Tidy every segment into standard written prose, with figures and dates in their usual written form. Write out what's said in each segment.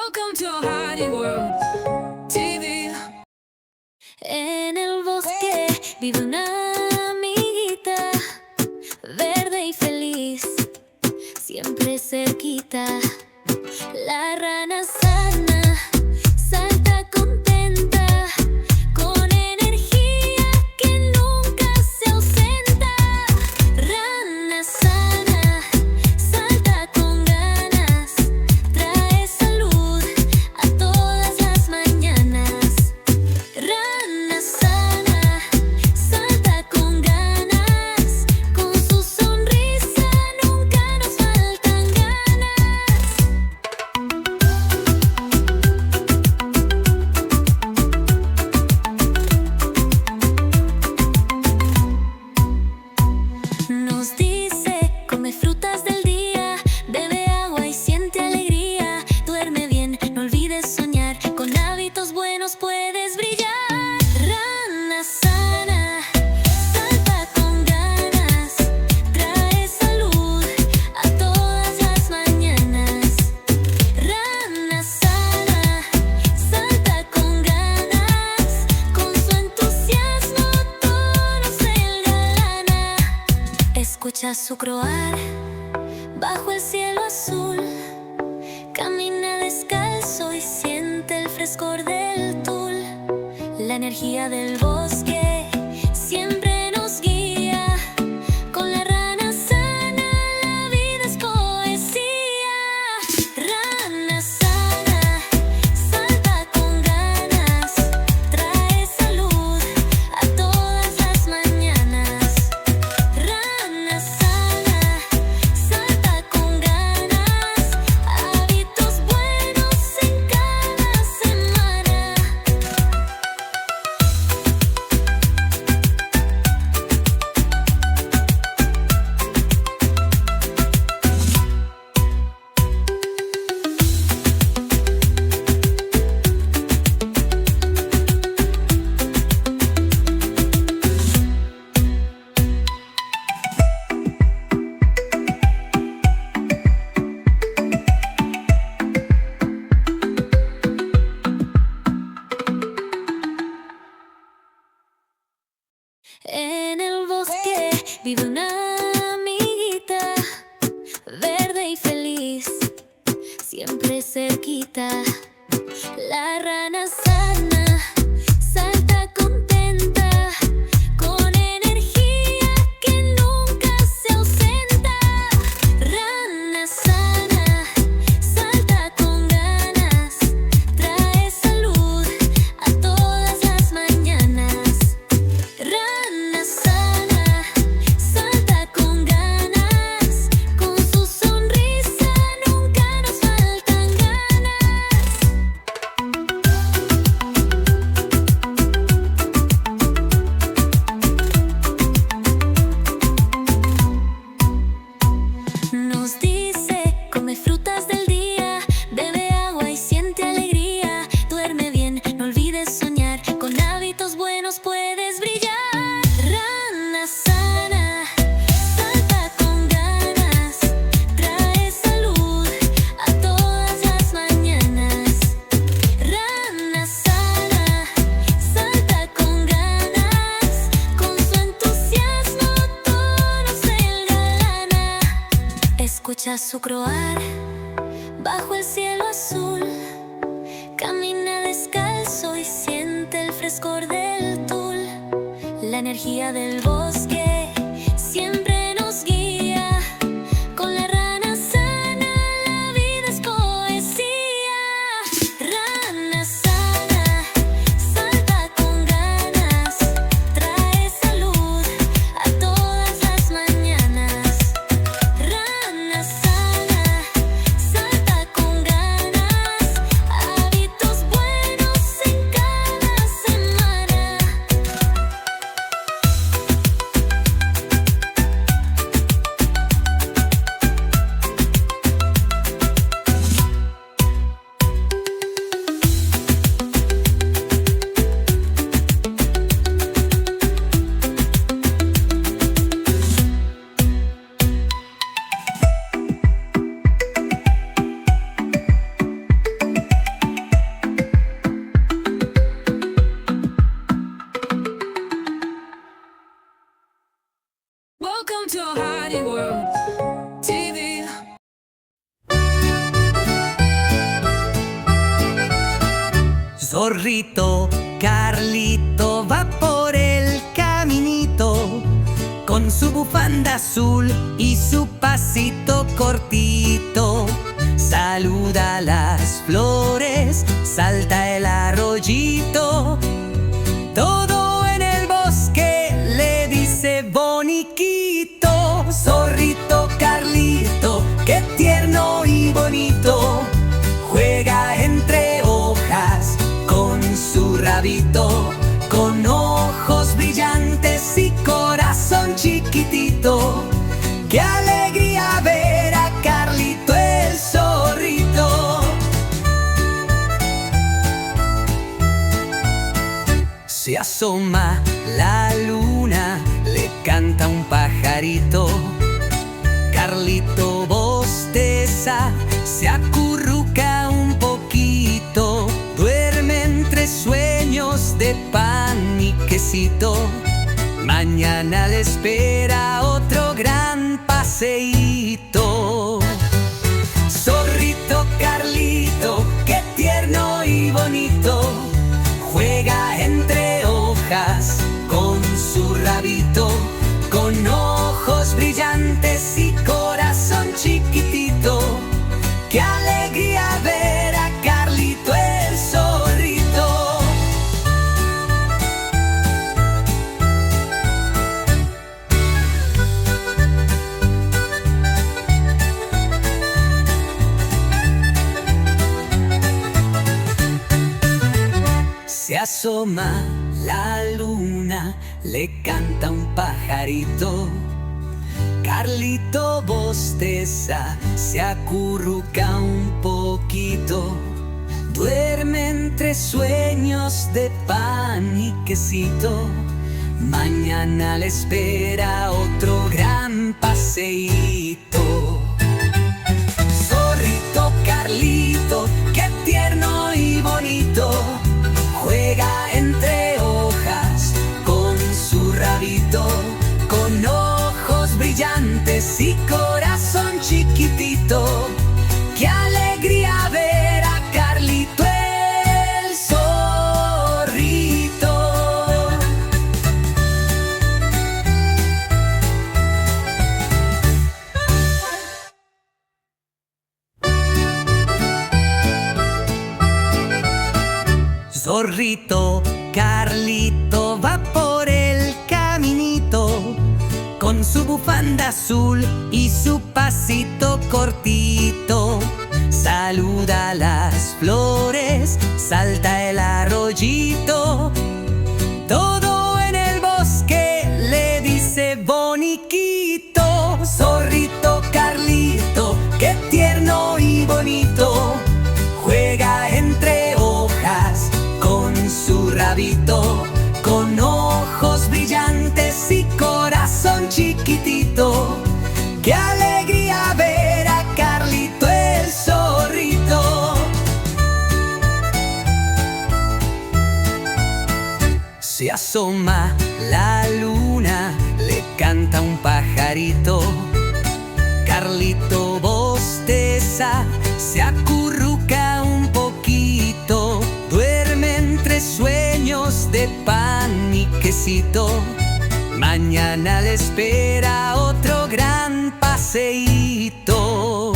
Welcome to Hollywood TV. En el bosque vive una amiguita, verde y feliz, siempre cerquita. La rana sana salta contenta, con energía que nunca se ausenta. Rana sana salta con ganas, trae salud a todas las mañanas. Rana sana salta con ganas, con su sonrisa nunca nos faltan ganas. Nos dice, come frutas del día, bebe agua y siente alegría. Duerme bien, no olvides soñar, con hábitos buenos puedes brillar. Rana sana salta con ganas, trae salud a todas las mañanas. Rana sana salta con ganas, con su entusiasmo todos se engalana. Escucha su croar bajo el cielo azul, camina descalzo y siente el frescor del tul. La energía del bosque siempre nos guía, con la rana sana la vida es poesía. Rana sana salta con ganas, trae salud a todas las mañanas. Rana sana salta con ganas, hábitos buenos en cada semana. En el bosque vive una amiguita, verde y feliz, siempre cerquita. La rana sana salta contenta, con energía que nunca se ausenta. Rana sana salta con ganas, trae salud a todas las mañanas. Rana sana salta con ganas, con su sonrisa nunca nos faltan ganas. Nos dice, come frutas del día, bebe agua y siente alegría. Duerme bien, no olvides soñar, con hábitos buenos puedes brillar. Rana sana salta con ganas, trae salud a todas las mañanas. Rana sana salta con ganas, con su entusiasmo todos se engalana. Escucha su croar bajo el cielo azul, camina descalzo y siente el frescor del tul. La energía del bosque siempre nos guía, con la rana sana la vida es poesía. Rana sana salta con ganas, trae salud a todas las mañanas. Rana sana salta con ganas, hábitos buenos en cada semana. Zorrito Carlito va por el caminito con su bufanda azul y su pasito cortito. Saluda a las flores, salta el arroyito. Todo en el bosque le dice boniquito. Zorrito Carlito, qué tierno y bonito, juega entre hojas con su rabito, con ojos brillantes y corazón chiquitito. ¡Qué alegría ver a Carlito el zorrito! Se asoma la luna, le canta un pajarito. Carlito bosteza, se acurruca un poquito, duerme entre sueños de pan y quesito. Mañana le espera otro gran paseíto. Zorrito Carlito, qué tierno y bonito, juega entre hojas con su rabito, con ojos brillantes y corazón chiquitito. ¡Qué alegría ver a Carlito el zorrito! Se asoma la luna, le canta un pajarito. Carlito bosteza, se acurruca un poquito, duerme entre sueños de pan y quesito. Mañana le espera otro gran paseíto. Zorrito Carlito, qué tierno y bonito, juega entre hojas con su rabito, con ojos brillantes y corazón chiquitito. ¡Qué alegría ver a Carlito el zorrito! Zorrito Carlito va por el caminito con su bufanda azul y su pasito cortito. Saluda a las flores, salta el arroyito. Todo en el bosque le dice boniquito. Zorrito Carlito, qué tierno y bonito, juega entre hojas con su rabito, con ojos brillantes y corazón chiquitito. ¡Qué alegría ver a Carlito el zorrito! Se asoma la luna, le canta un pajarito. Carlito bosteza, se acurruca un poquito, duerme entre sueños de pan y quesito. Mañana le espera otro gran paseíto.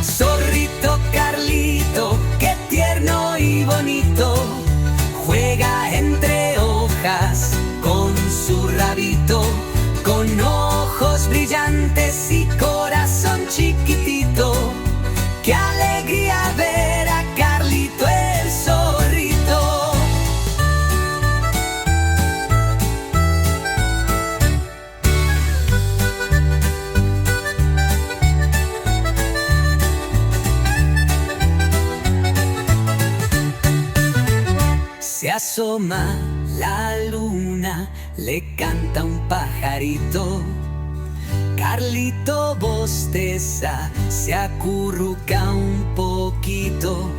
Zorrito Carlito, qué tierno y bonito, juega entre hojas con su rabito, con ojos brillantes y corazón chiquitito. ¡Qué alegría ver a Carlito el zorrito! Se asoma la luna, le canta un pajarito. Carlito bosteza, se acurruca un poquito,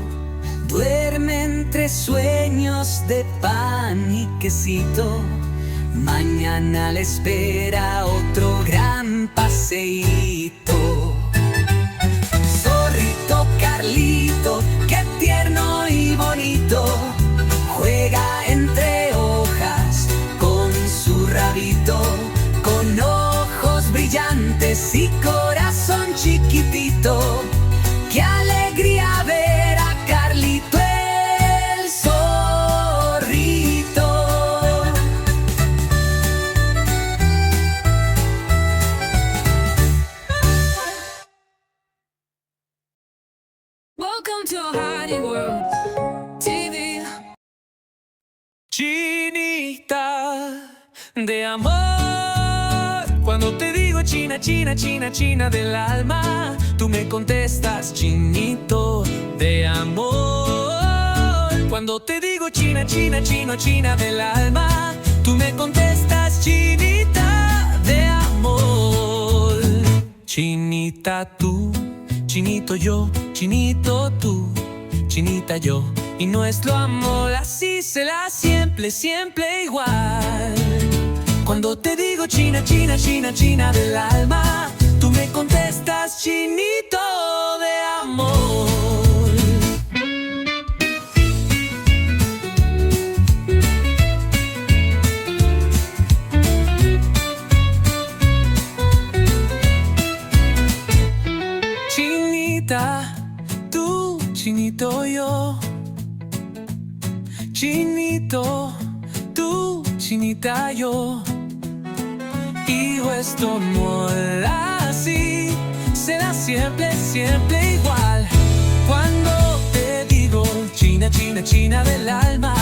duerme entre sueños de pan y quesito. Mañana le espera otro gran paseíto. Zorrito Carlito, qué tierno y bonito, hiding world. TV. Chinita de amor. Cuando te digo China, China, China, China del alma, tú me contestas chinito de amor. Cuando te digo China, China, Chino, China del alma, tú me contestas chinita de amor. Chinita tú, chinito yo, chinito tú, chinita yo. Y nuestro amor así será siempre, siempre igual. Cuando te digo China, China, China, China del alma, tú me contestas chinito de amor. Chinita, tú, chinito yo. Chinito, tú, chinita yo. Y nuestro amor así será siempre, siempre igual. Cuando te digo China, China, China del alma,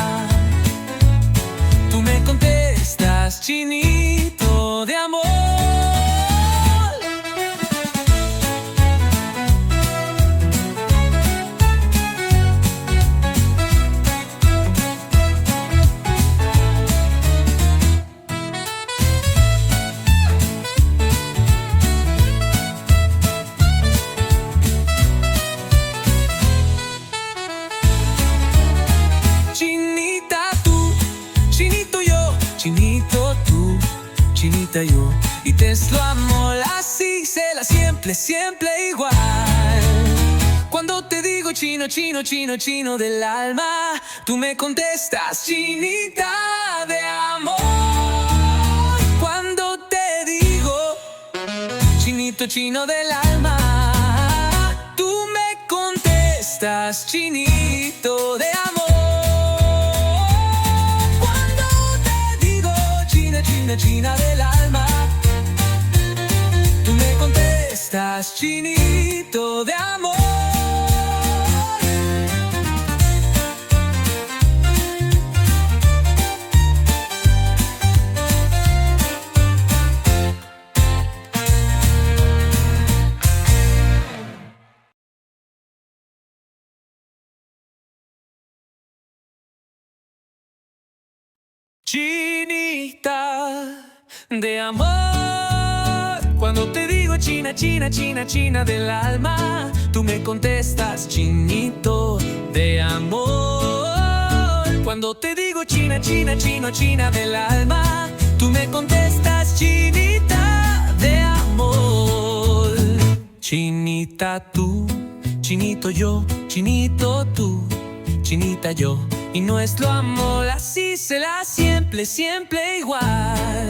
tú me contestas chinito de amor. Chinito tú, chinita yo. Y nuestro amor así será siempre, siempre igual. Cuando te digo chino, chino, chino, chino del alma, tú me contestas chinita de amor. Cuando te digo chinito, chino del alma, tú me contestas chinito de amor. China, China del alma, tú me contestas chinito de amor. Chinita de amor. Cuando te digo China, China, China, China del alma, tú me contestas chinito de amor. Cuando te digo China, China, Chino, China del alma, tú me contestas chinita de amor. Chinita tú, chinito yo, chinito tú, chinita yo. Y nuestro amor así será siempre, siempre igual.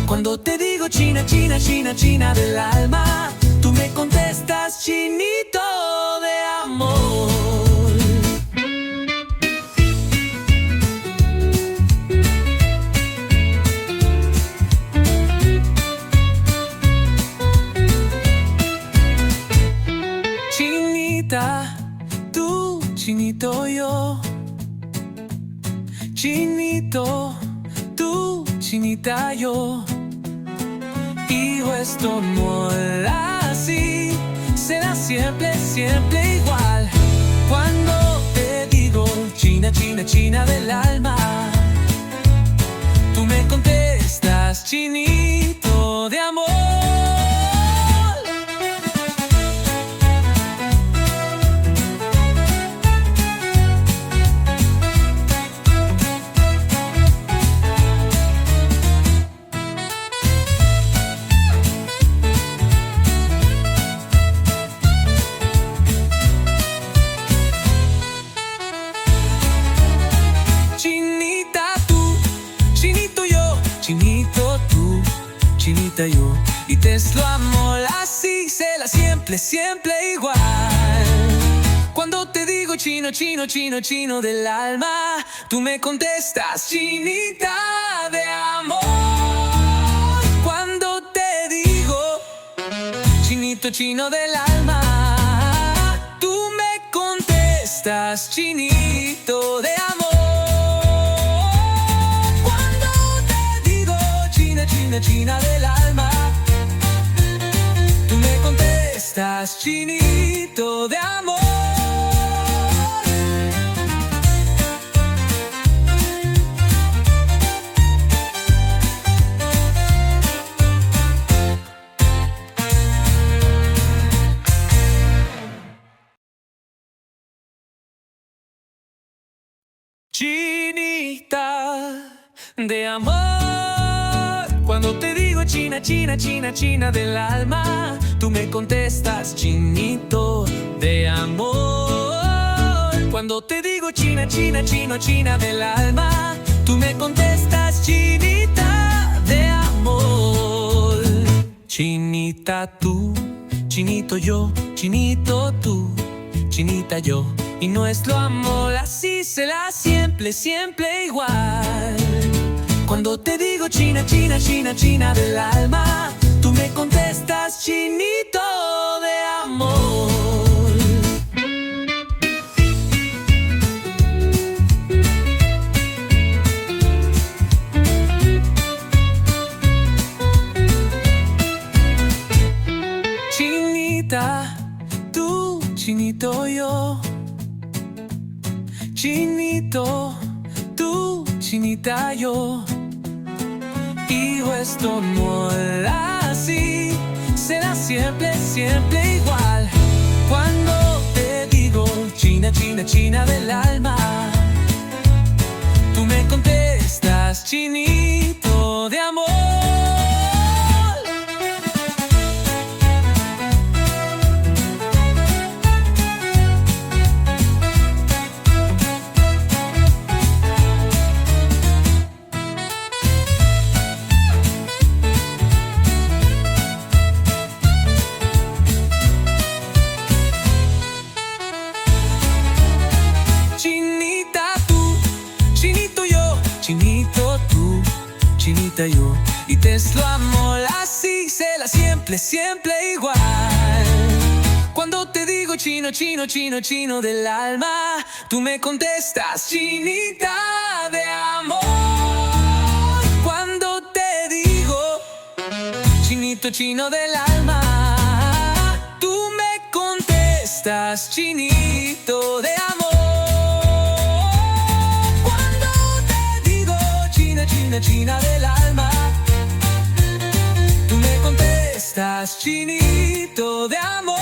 Cuando te digo China, China, China, China del alma, tú me contestas chinito de amor. Chinita, tú, chinito yo. Chinito, tú, chinita yo. Y nuestro amor así será siempre, siempre igual. Cuando te digo China, China, China del alma, tú me contestas chinito de amor. Chinito tú, chinita yo. Y nuestro amor así será siempre, siempre igual. Cuando te digo chino, chino, chino, chino del alma, tú me contestas chinita de amor. Cuando te digo chinito, chino del alma, tú me contestas contestas, chinito de amor. Cuando te digo China, China, China del alma, tú me contestas, chinito de amor. Chinita de amor, cuando te digo China, China, China, China del alma, tú me contestas, chinito de amor. Cuando te digo China, China, Chino, China del alma, tú me contestas, chinita de amor. Chinita tú, chinito yo, chinito tú, chinita yo, y nuestro amor así será siempre, siempre igual. Cuando te digo China, China, China, China del alma, tú me contestas, chinito de amor. Chinita tú, chinito yo, chinito tú, chinita yo, y nuestro amor así será siempre, siempre igual. Cuando te digo China, China, China del alma, tú me contestas, chinito de amor. Chinito tú, chinita yo, y nuestro amor así será siempre, siempre igual. Cuando te digo chino, chino, chino, chino del alma, tú me contestas, chinita de amor. Cuando te digo chinito, chino del alma, tú me contestas, chinito de amor. China, China del alma, tú me contestas, chinito de amor.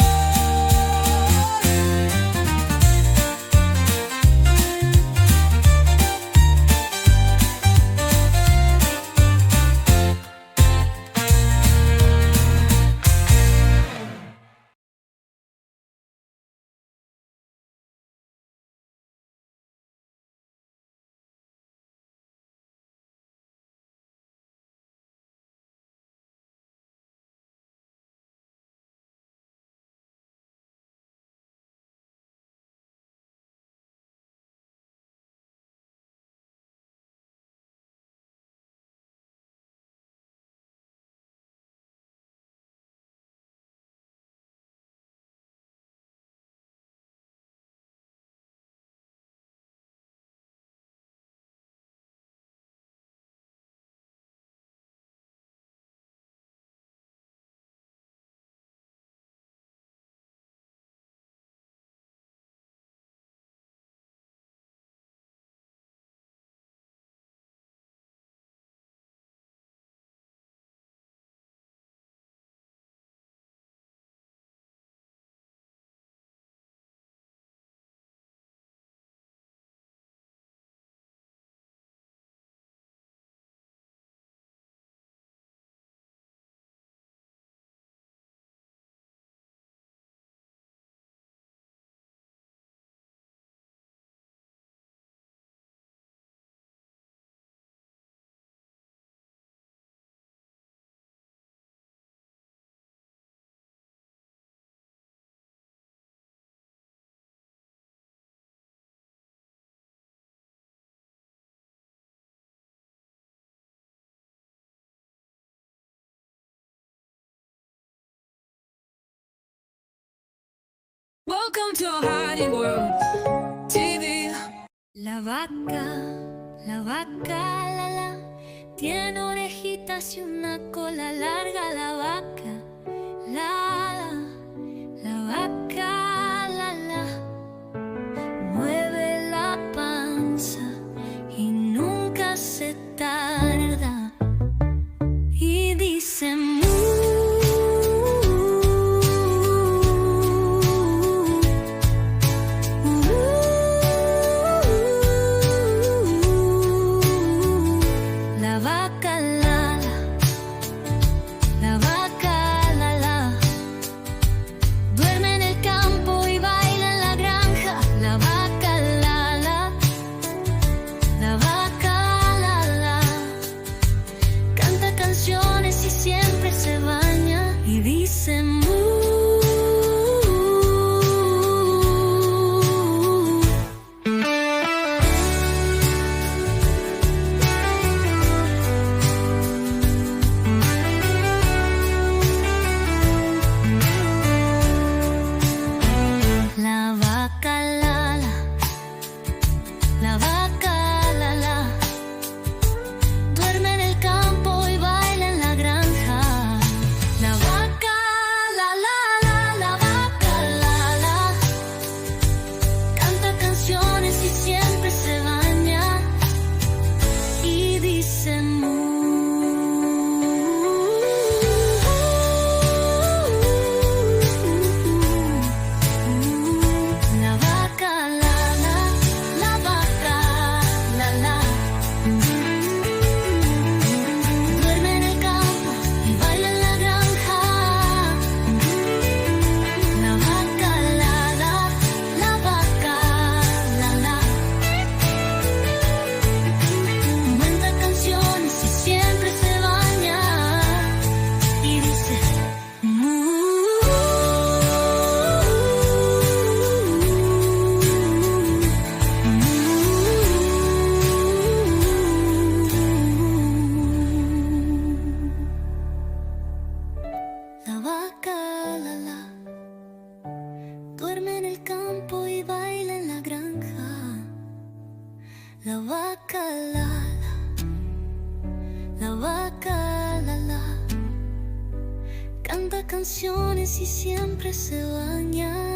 Welcome to a hiding world. la vaca, la, tiene orejitas y una cola larga. La vaca, la vaca, la, mueve la panza y nunca se tarda. Y dice mu. La vaca, la vaca, la, duerme en el campo y baila en la granja. La vaca, la vaca, la, canta canciones y siempre se baña y dice mu. La vaca, la vaca, la, duerme en el campo y baila en la granja. La vaca, la vaca, la, canta canciones y siempre se baña y dice mu. La vaca, la vaca, la, duerme en el campo y baila en la granja. La vaca, la vaca, la, cuenta canciones y siempre se baña y dice mu. La vaca, la, duerme en el campo y baila en la granja. La vaca, la vaca, la, canta canciones y siempre se baña.